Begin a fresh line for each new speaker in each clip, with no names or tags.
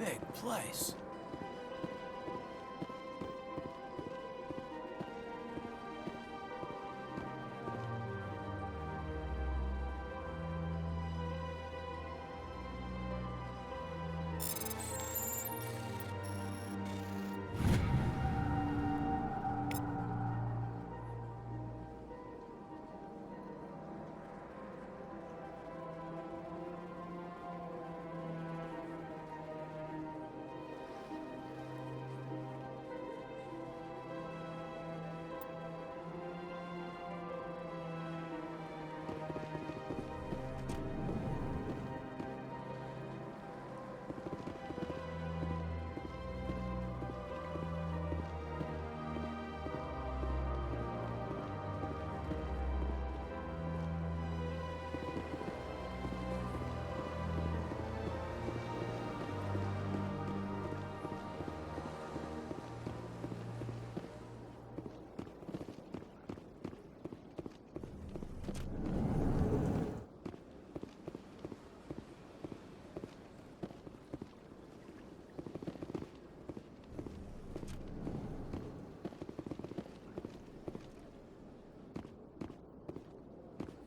big place.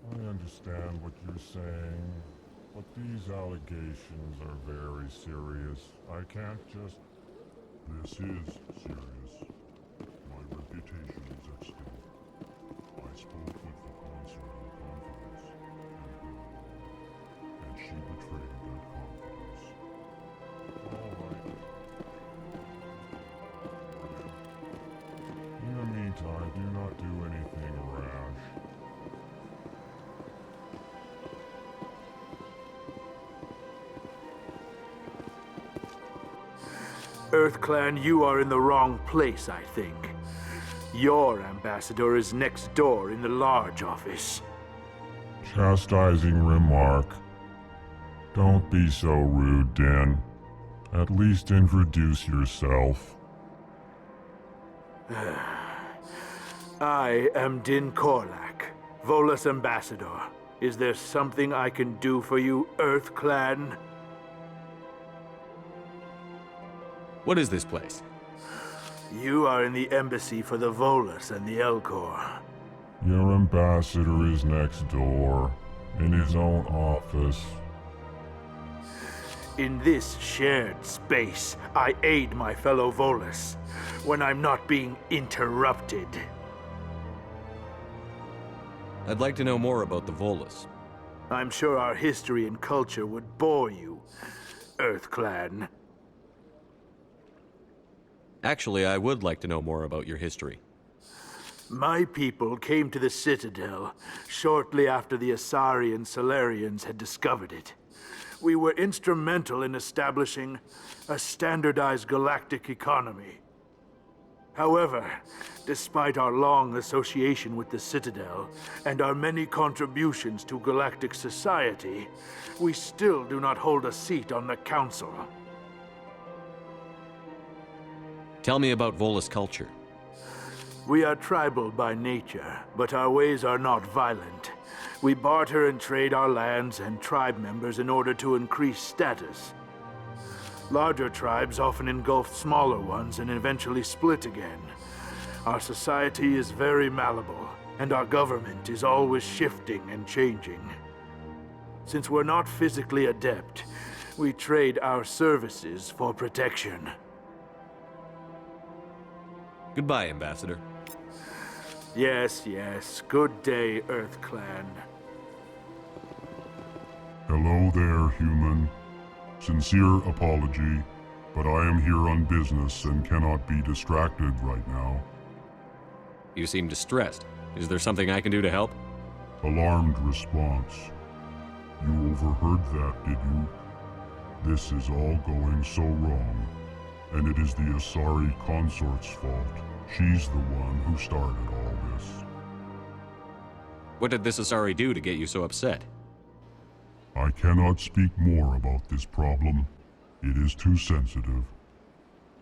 I understand what you're saying, but these allegations are very serious. I can't just...
This is serious. My reputation is at stake. I spoke with the consort in confidence, and she betrayed that confidence.
All right. In the meantime, do not do anything rash.
EarthClan, you are in the wrong place, I think. Your ambassador is next door in the large office.
Chastising remark. Don't be so rude, Din. At least introduce yourself.
I am Din Korlak, Volus ambassador. Is there something I can do for you, EarthClan?
What is this place?
You are in the embassy for the Volus and the Elcor.
Your ambassador is next door, in his own office.
In this shared space, I aid my fellow Volus when I'm not being interrupted.
I'd like to know more about the Volus.
I'm sure our history and culture would bore you, EarthClan.
Actually, I would like to know more about your history.
My people came to the Citadel shortly after the Asari and Solarians had discovered it. We were instrumental in establishing a standardized galactic economy. However, despite our long association with the Citadel and our many contributions to galactic society, we still do not hold a seat on the Council.
Tell me about Volus culture.
We are tribal by nature, but our ways are not violent. We barter and trade our lands and tribe members in order to increase status. Larger tribes often engulf smaller ones and eventually split again. Our society is very malleable, and our government is always shifting and changing. Since we're not physically adept, we trade our services for protection.
Goodbye, Ambassador.
Yes, yes. Good day, EarthClan.
Hello there, human. Sincere apology, but I am here on business and cannot be distracted right now.
You seem distressed. Is there something I can do to help?
Alarmed response. You overheard that, did you? This is all going so wrong, and it is the Asari consort's fault. She's the one who started all this.
What did this Asari do to get you so upset?
I cannot speak more about this problem. It is too sensitive.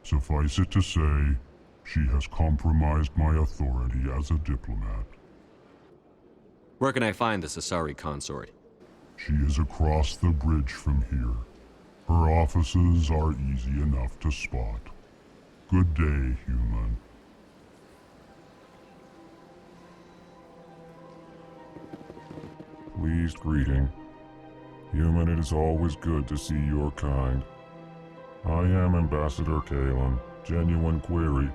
Suffice it to say, she has compromised my authority as a diplomat.
Where can I find this Asari consort?
She is across the bridge from here. Her offices are easy enough to spot. Good day, human.
Pleased greeting. Human, it is always good to see your kind. I am Ambassador Kalen. Genuine query.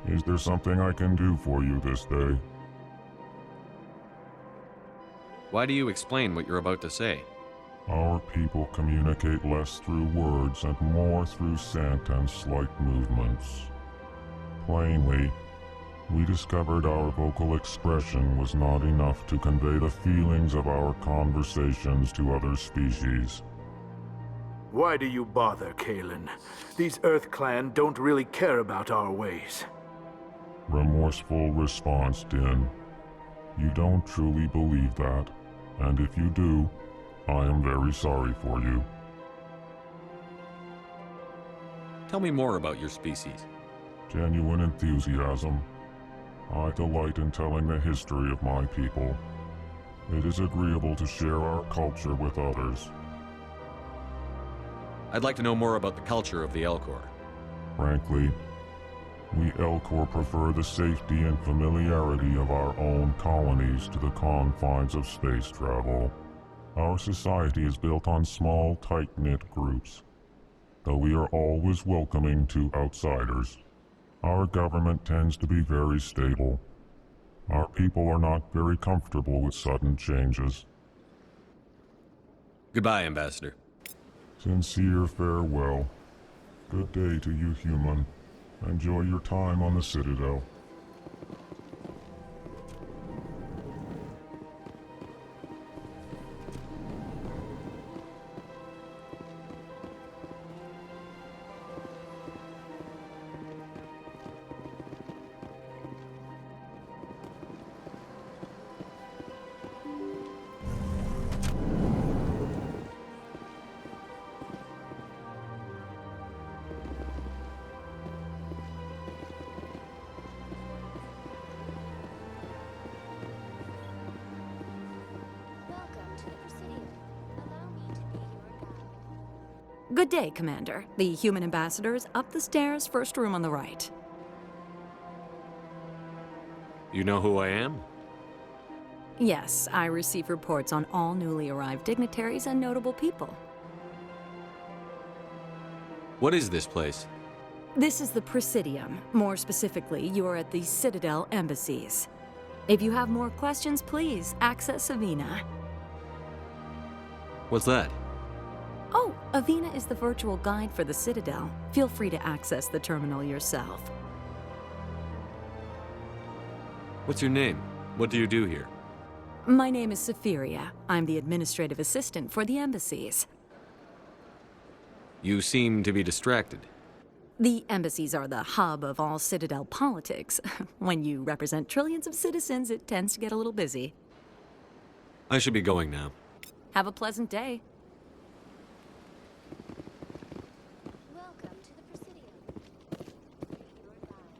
Is there something I can do for you this day?
Why do you explain what you're about to say?
Our people communicate less through words and more through scent and slight movements. Plainly, we discovered our vocal expression was not enough to convey the feelings of our conversations to other species.
Why do you bother, Kalen? These Earth Clan don't really care about our ways.
Remorseful response, Din. You don't truly believe that, and if you do, I am very sorry for you.
Tell me more about your species.
Genuine enthusiasm. I delight in telling the history of my people. It is agreeable to share our culture with others.
I'd like to know more about the culture of the Elcor.
Frankly, we Elcor prefer the safety and familiarity of our own colonies to the confines of space travel. Our society is built on small, tight-knit groups, though we are always welcoming to outsiders. Our government tends to be very stable. Our people are not very comfortable with sudden changes.
Goodbye, Ambassador.
Sincere farewell. Good day to you, human. Enjoy your time on the Citadel.
Good day, Commander. The human ambassador is up the stairs, first room on the right.
You know who I am?
Yes, I receive reports on all newly arrived dignitaries and notable people.
What is this place?
This is the Presidium. More specifically, you are at the Citadel embassies. If you have more questions, please access Avina.
What's that?
Oh, Avina is the virtual guide for the Citadel. Feel free to access the terminal yourself.
What's your name? What do you do here?
My name is Sephiria. I'm the administrative assistant for the embassies.
You seem to be distracted.
The embassies are the hub of all Citadel politics. When you represent trillions of citizens, it tends to get a little busy.
I should be going now.
Have a pleasant day.
Welcome to the Presidium. Your guide.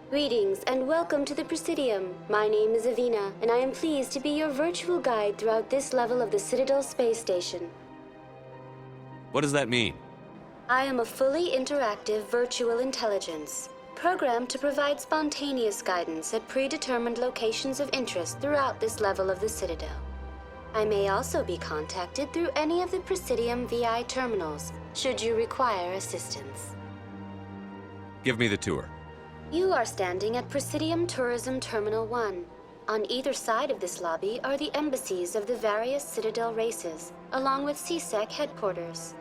Greetings and welcome to the Presidium. My name is Avina, and I am pleased to be your virtual guide throughout this level of the Citadel space station.
What does that mean?
I am a fully interactive virtual intelligence, programmed to provide spontaneous guidance at predetermined locations of interest throughout this level of the Citadel. I may also be contacted through any of the Presidium VI terminals, should you require assistance.
Give me the tour.
You are standing at Presidium Tourism Terminal 1. On either side of this lobby are the embassies of the various Citadel races, along with CSEC headquarters.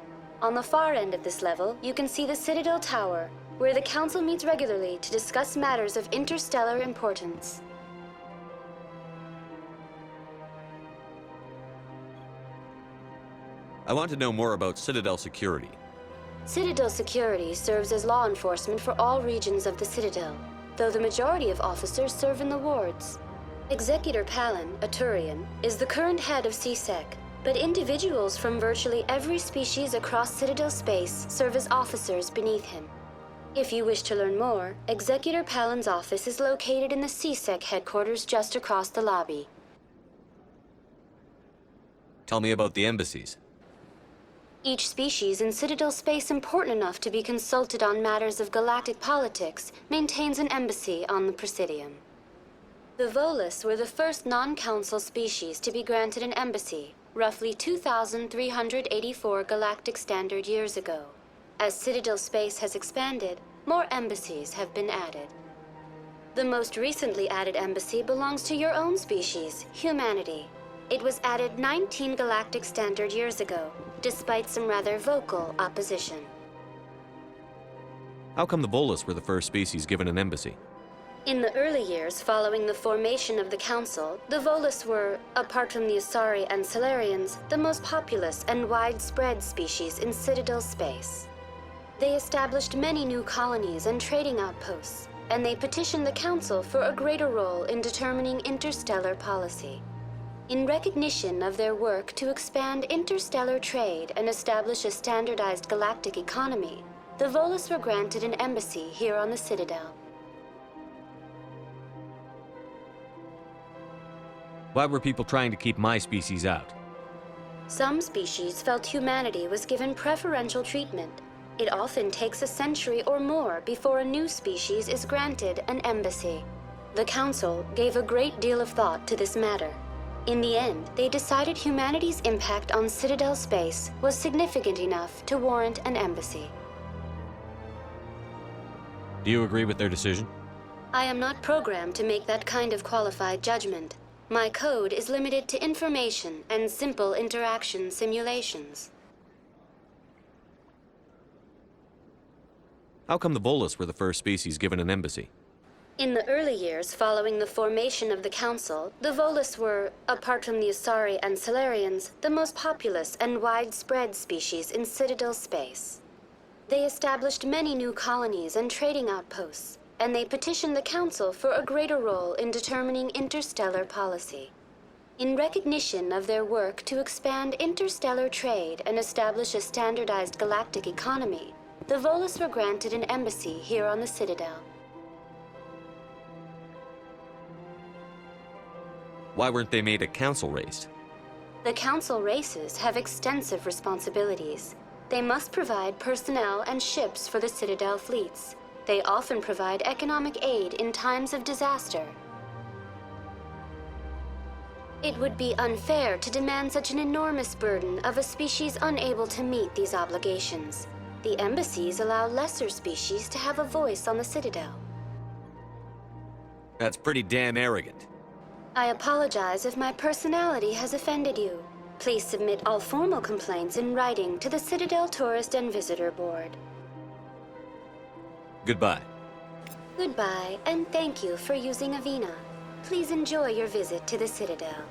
On the far end of this level, you can see the Citadel Tower, where the Council meets regularly to discuss matters of interstellar importance.
I want to know more about Citadel security.
Citadel security serves as law enforcement for all regions of the Citadel, though the majority of officers serve in the wards. Executor Palin, a Turian, is the current head of CSEC, but individuals from virtually every species across Citadel space serve as officers beneath him. If you wish to learn more, Executor Palin's office is located in the CSEC headquarters just across the lobby.
Tell me about the embassies.
Each species in Citadel space important enough to be consulted on matters of galactic politics maintains an embassy on the Presidium. The Volus were the first non-council species to be granted an embassy, roughly 2,384 galactic standard years ago. As Citadel space has expanded, more embassies have been added. The most recently added embassy belongs to your own species, humanity. It was added 19 galactic standard years ago, despite some rather vocal opposition.
How come the Volus were the first species given an embassy?
In the early years following the formation of the Council, the Volus were, apart from the Asari and Solarians, the most populous and widespread species in Citadel space. They established many new colonies and trading outposts, and they petitioned the Council for a greater role in determining interstellar policy. In recognition of their work to expand interstellar trade and establish a standardized galactic economy, the Volus were granted an embassy here on the Citadel.
Why were people trying to keep my species out?
Some species felt humanity was given preferential treatment. It often takes a century or more before a new species is granted an embassy. The Council gave a great deal of thought to this matter. In the end, they decided humanity's impact on Citadel space was significant enough to warrant an embassy.
Do you agree with their decision?
I am not programmed to make that kind of qualified judgment. My code is limited to information and simple interaction simulations.
How come the Volus were the first species given an embassy?
In the early years following the formation of the Council, the Volus were, apart from the Asari and Solarians, the most populous and widespread species in Citadel space. They established many new colonies and trading outposts, and they petitioned the Council for a greater role in determining interstellar policy. In recognition of their work to expand interstellar trade and establish a standardized galactic economy, the Volus were granted an embassy here on the Citadel.
Why weren't they made a council race?
The Council races have extensive responsibilities. They must provide personnel and ships for the Citadel fleets. They often provide economic aid in times of disaster. It would be unfair to demand such an enormous burden of a species unable to meet these obligations. The embassies allow lesser species to have a voice on the Citadel.
That's pretty damn arrogant.
I apologize if my personality has offended you. Please submit all formal complaints in writing to the Citadel Tourist and Visitor Board.
Goodbye.
Goodbye, and thank you for using Avina. Please enjoy your visit to the Citadel.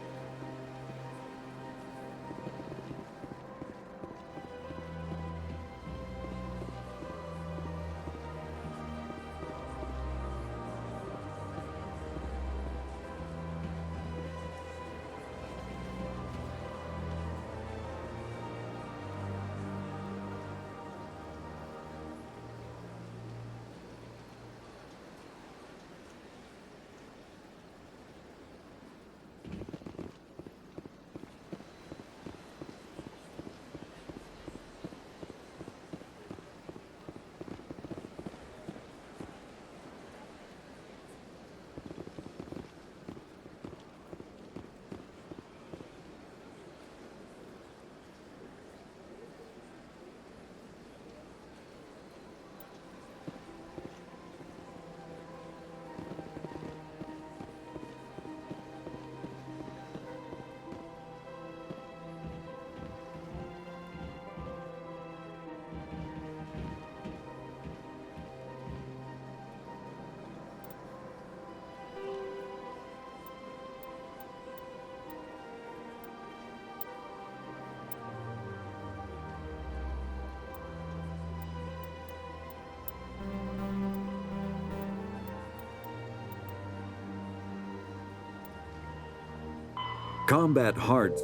Combat hearts.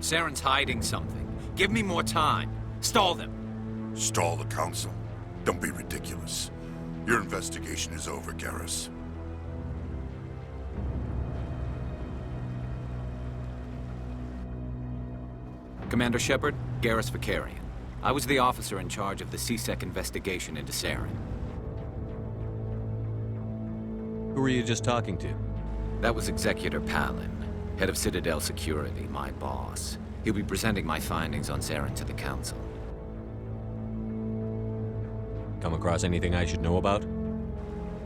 Saren's hiding something. Give me more time. Stall them.
Stall the Council? Don't be ridiculous. Your investigation is over, Garrus.
Commander Shephard, Garrus Vicarian. I was the officer in charge of the CSEC investigation into Saren.
Who were you just talking to?
That was Executor Palin, head of Citadel Security, my boss. He'll be presenting my findings on Saren to the Council.
Come across anything I should know about?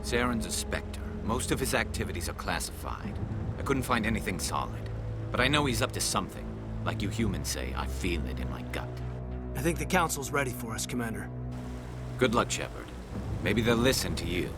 Saren's a Spectre. Most of his activities are classified. I couldn't find anything solid. But I know he's up to something. Like you humans say, I feel it in my gut.
I think the Council's ready for us, Commander.
Good luck, Shephard. Maybe they'll listen to you.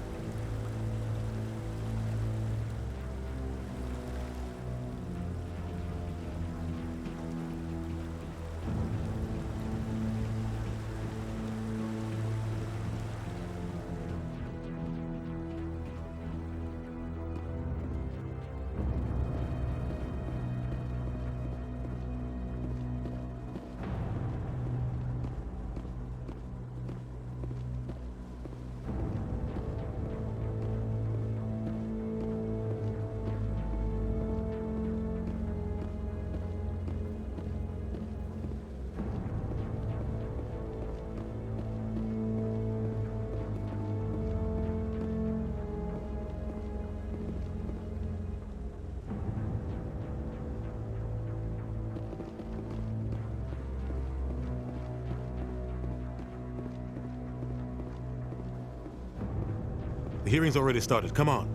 The hearing's already started. Come on.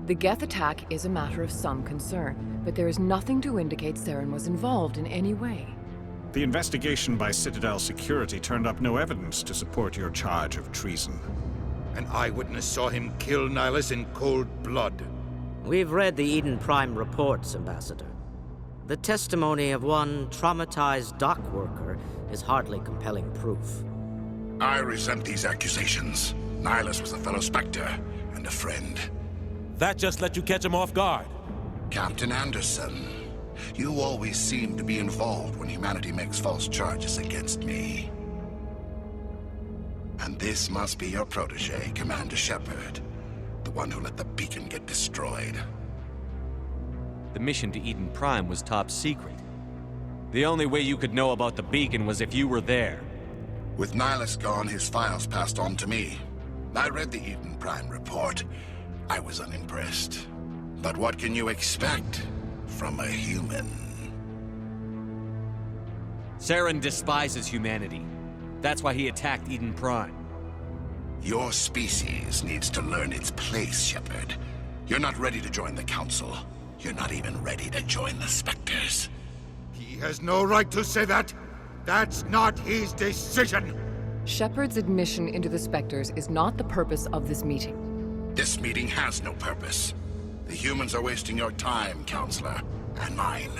The Geth attack is a matter of some concern, but there is nothing to indicate Saren was involved in any way.
The investigation by Citadel Security turned up no evidence to support your charge of treason.
An eyewitness saw him kill Nihilus in cold blood.
We've read the Eden Prime reports, Ambassador. The testimony of one traumatized dock worker is hardly compelling proof.
I resent these accusations. Nihilus was a fellow Spectre and a friend.
That just let you catch him off guard.
Captain Anderson, you always seem to be involved when humanity makes false charges against me. And this must be your protege, Commander Shephard, the one who let the beacon get destroyed.
The mission to Eden Prime was top secret. The only way you could know about the beacon was if you were there.
With Nihilus gone, his files passed on to me. I read the Eden Prime report. I was unimpressed. But what can you expect from a human?
Saren despises humanity. That's why he attacked Eden Prime.
Your species needs to learn its place, Shephard. You're not ready to join the Council. You're not even ready to join the Spectres.
He has no right to say that. That's not his decision.
Shephard's admission into the Spectres is not the purpose of this meeting.
This meeting has no purpose. The humans are wasting your time, Counselor, and mine.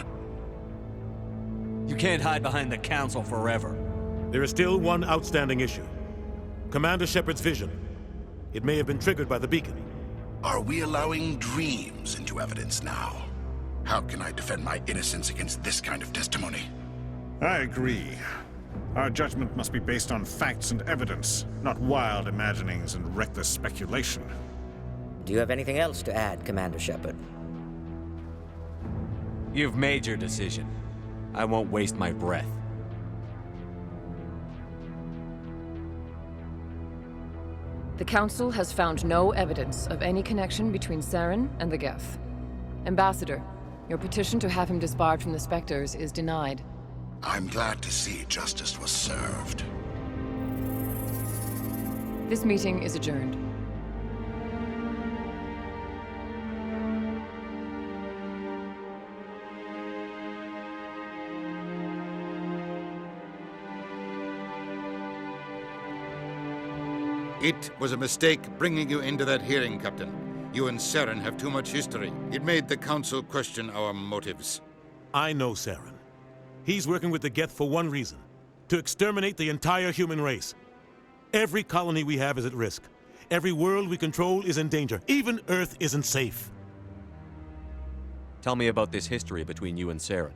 You can't hide behind the Council forever.
There is still one outstanding issue. Commander Shephard's vision. It may have been triggered by the beacon.
Are we allowing dreams into evidence now? How can I defend my innocence against this kind of testimony?
I agree. Our judgment must be based on facts and evidence, not wild imaginings and reckless speculation.
Do you have anything else to add, Commander Shephard?
You've made your decision. I won't waste my breath.
The Council has found no evidence of any connection between Saren and the Geth. Ambassador, your petition to have him disbarred from the Spectres is denied.
I'm glad to see justice was served.
This meeting is adjourned.
It was a mistake bringing you into that hearing, Captain. You and Saren have too much history. It made the Council question our motives.
I know Saren. He's working with the Geth for one reason. To exterminate the entire human race. Every colony we have is at risk. Every world we control is in danger. Even Earth isn't safe.
Tell me about this history between you and Saren.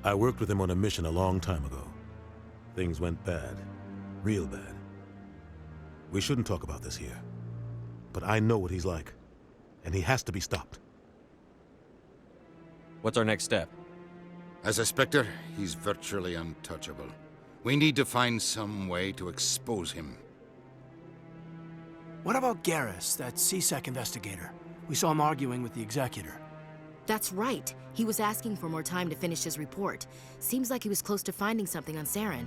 I worked with him on a mission a long time ago. Things went bad. Real bad. We shouldn't talk about this here. But I know what he's like. And he has to be stopped.
What's our next step?
As a Spectre, he's virtually untouchable. We need to find some way to expose him.
What about Garrus, that CSEC investigator? We saw him arguing with the Executor.
That's right. He was asking for more time to finish his report. Seems like he was close to finding something on Saren.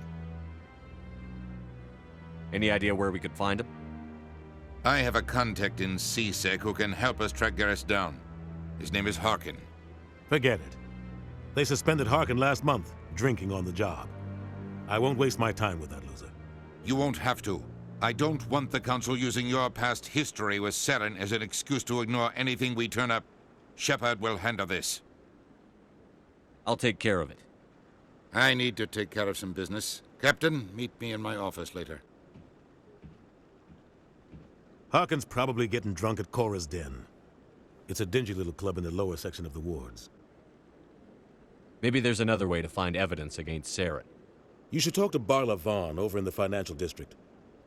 Any idea where we could find him?
I have a contact in CSEC who can help us track Garrus down. His name is Harkin.
Forget it. They suspended Harkin last month, drinking on the job. I won't waste my time with that loser.
You won't have to. I don't want the Council using your past history with Saren as an excuse to ignore anything we turn up. Shephard will handle this.
I'll take care of it.
I need to take care of some business. Captain, meet me in my office later.
Harkin's probably getting drunk at Cora's Den. It's a dingy little club in the lower section of the wards.
Maybe there's another way to find evidence against Saren.
You should talk to Barla Vaughn over in the financial district.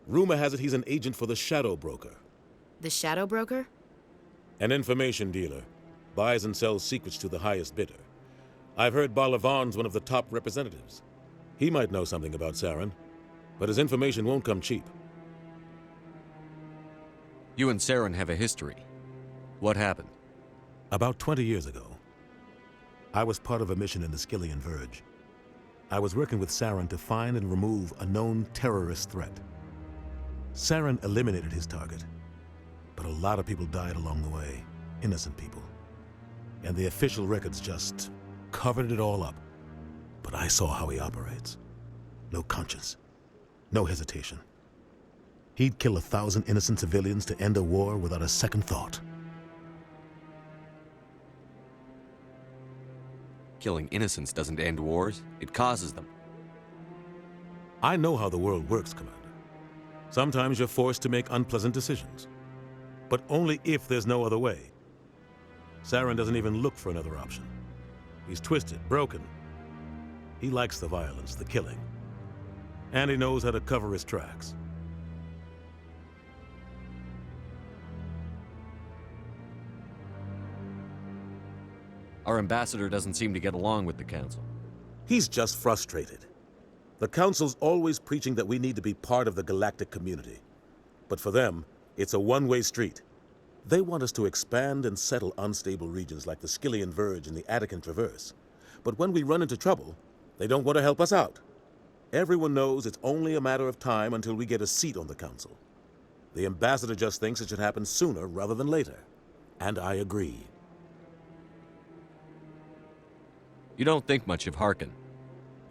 Rumor has it he's an agent for the Shadow Broker.
The Shadow Broker?
An information dealer. Buys and sells secrets to the highest bidder. I've heard Barla Vaughn's one of the top representatives. He might know something about Saren, but his information won't come cheap.
You and Saren have a history. What happened?
About 20 years ago, I was part of a mission in the Skillian Verge. I was working with Saren to find and remove a known terrorist threat. Saren eliminated his target, but a lot of people died along the way, innocent people. And the official records just covered it all up. But I saw how he operates. No conscience, no hesitation. He'd kill 1,000 innocent civilians to end a war without a second thought.
Killing innocents doesn't end wars, it causes them.
I know how the world works, Commander. Sometimes you're forced to make unpleasant decisions. But only if there's no other way. Saren doesn't even look for another option. He's twisted, broken. He likes the violence, the killing. And he knows how to cover his tracks.
Our ambassador doesn't seem to get along with the Council.
He's just frustrated. The Council's always preaching that we need to be part of the galactic community. But for them, it's a one-way street. They want us to expand and settle unstable regions like the Skillian Verge and the Attican Traverse. But when we run into trouble, they don't want to help us out. Everyone knows it's only a matter of time until we get a seat on the Council. The ambassador just thinks it should happen sooner rather than later. And I agree.
You don't think much of Harkin.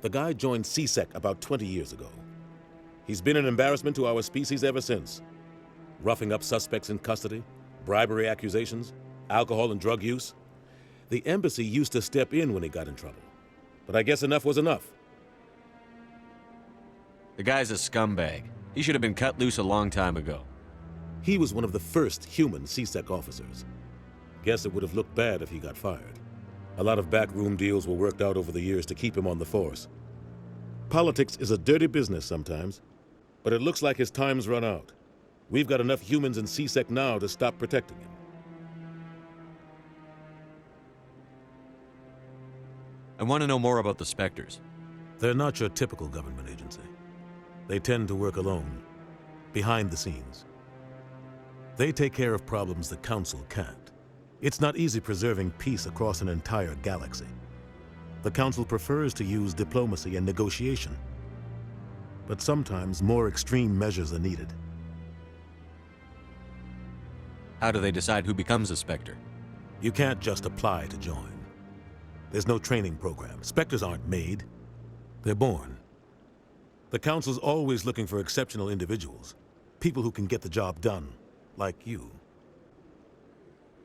The guy joined CSEC about 20 years ago. He's been an embarrassment to our species ever since. Roughing up suspects in custody, bribery accusations, alcohol and drug use. The embassy used to step in when he got in trouble. But I guess enough was enough.
The guy's a scumbag. He should have been cut loose a long time ago.
He was one of the first human CSEC officers. Guess it would have looked bad if he got fired. A lot of backroom deals were worked out over the years to keep him on the force. Politics is a dirty business sometimes, but it looks like his time's run out. We've got enough humans in CSEC now to stop protecting him.
I want to know more about the Spectres.
They're not your typical government agency. They tend to work alone, behind the scenes. They take care of problems the Council can't. It's not easy preserving peace across an entire galaxy. The Council prefers to use diplomacy and negotiation. But sometimes more extreme measures are needed.
How do they decide who becomes a Spectre?
You can't just apply to join. There's no training program. Spectres aren't made. They're born. The Council's always looking for exceptional individuals. People who can get the job done, like you.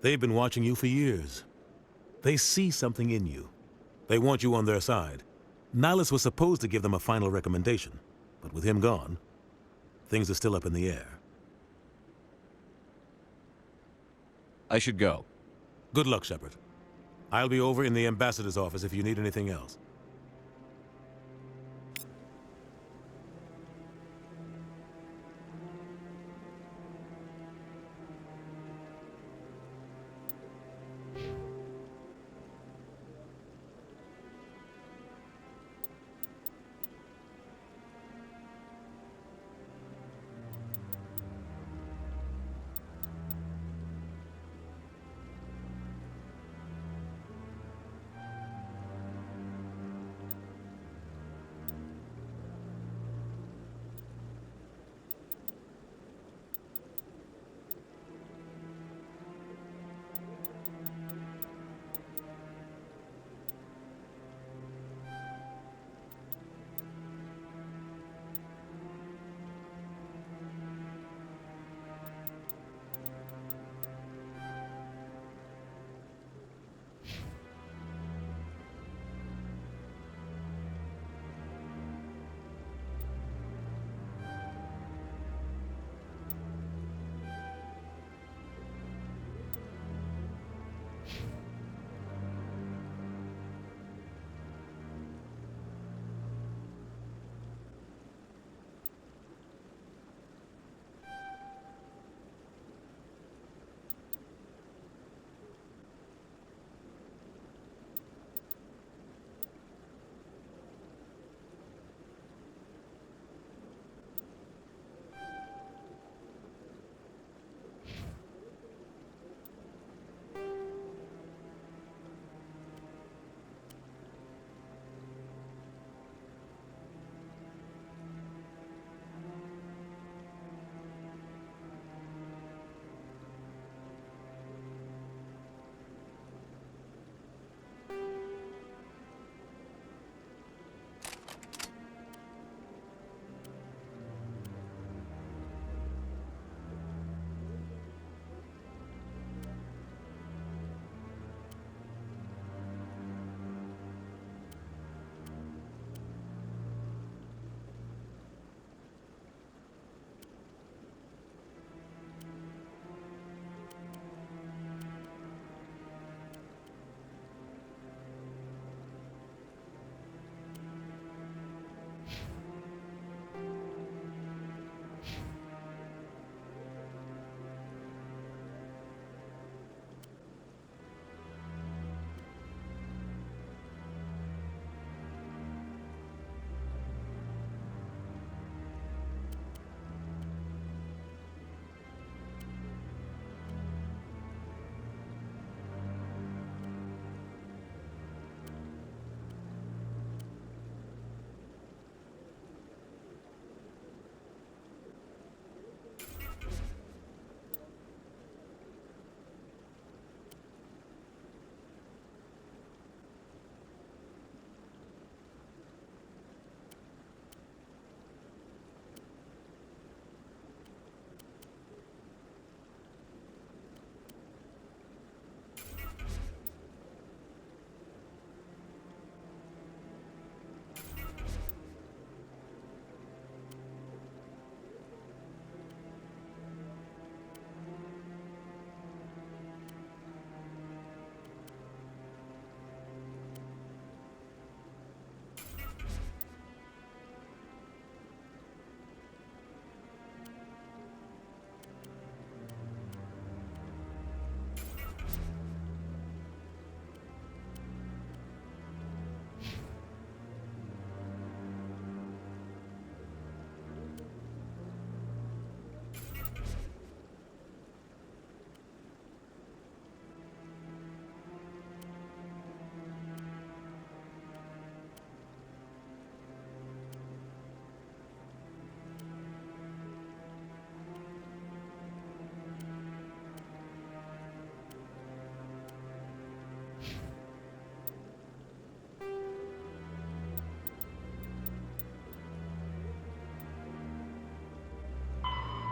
They've been watching you for years. They see something in you. They want you on their side. Nihilus was supposed to give them a final recommendation, but with him gone, things are still up in the air.
I should go.
Good luck, Shephard. I'll be over in the ambassador's office if you need anything else.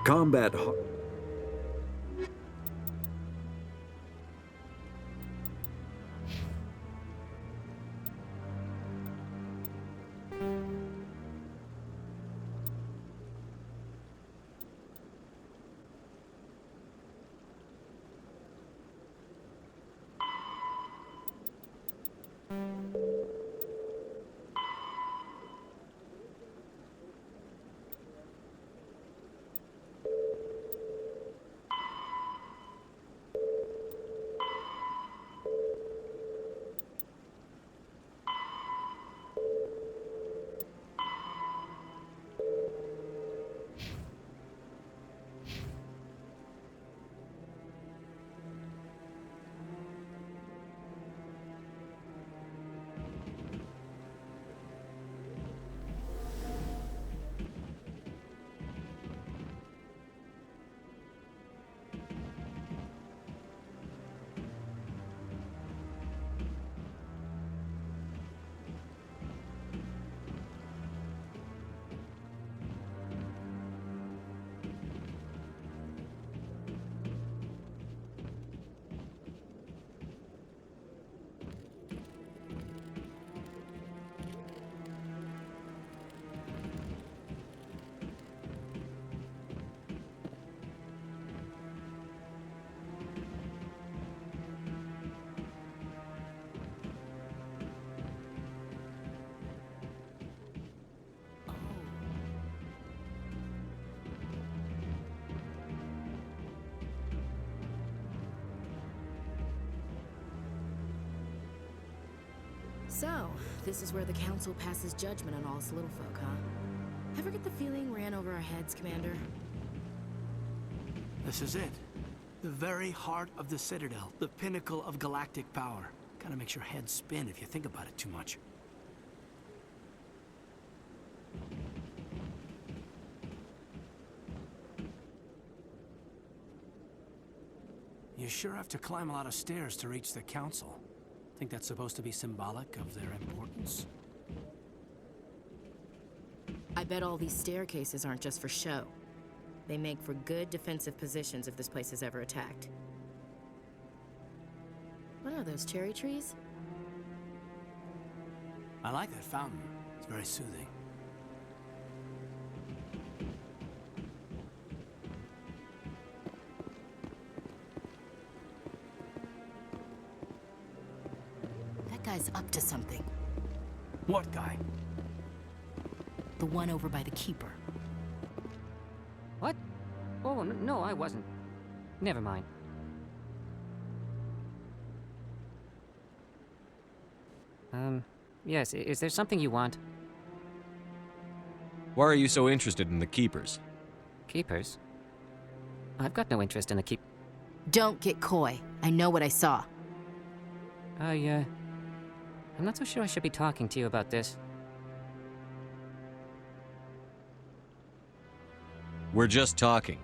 Combat
So, this is where the Council passes judgment on all us little folk, huh? Ever get the feeling we're in over our heads, Commander?
This is it. The very heart of the Citadel, the pinnacle of galactic power. Kinda makes your head spin if you think about it too much. You sure have to climb a lot of stairs to reach the Council. Think that's supposed to be symbolic of their importance?
I bet all these staircases aren't just for show. They make for good defensive positions if this place is ever attacked. What are those, cherry trees?
I like that fountain. It's very soothing.
That guy's up to something.
What guy?
The one over by the Keeper.
What? Oh, no, I wasn't. Never mind. Yes, is there something you want?
Why are you so interested in the Keepers?
Keepers? I've got no interest in the keep...
Don't get coy. I know what I saw.
I'm not so sure I should be talking to you about this.
We're just talking.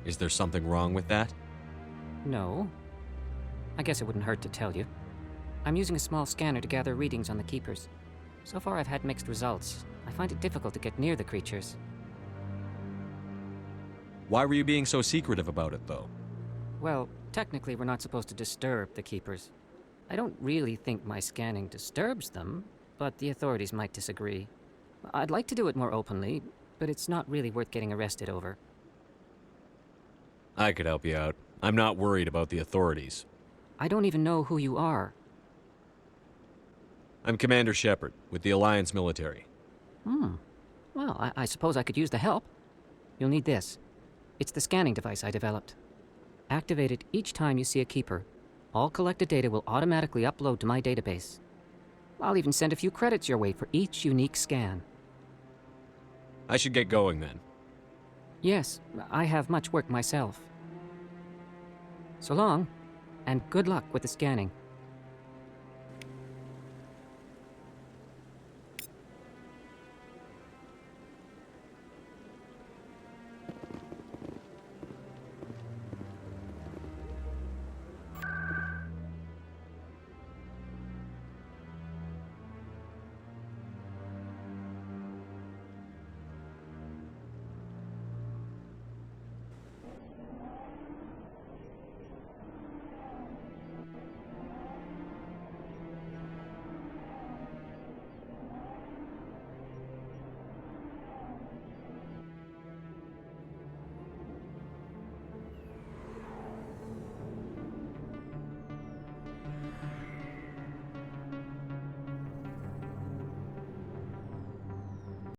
Is there something wrong with that?
No. I guess it wouldn't hurt to tell you. I'm using a small scanner to gather readings on the Keepers. So far I've had mixed results. I find it difficult to get near the creatures.
Why were you being so secretive about it, though?
Well, technically we're not supposed to disturb the Keepers. I don't really think my scanning disturbs them, but the authorities might disagree. I'd like to do it more openly, but it's not really worth getting arrested over.
I could help you out. I'm not worried about the authorities.
I don't even know who you are.
I'm Commander Shephard, with the Alliance military.
Well, I suppose I could use the help. You'll need this. It's the scanning device I developed. Activate it each time you see a Keeper. All collected data will automatically upload to my database. I'll even send a few credits your way for each unique scan.
I should get going then.
Yes, I have much work myself. So long, and good luck with the scanning.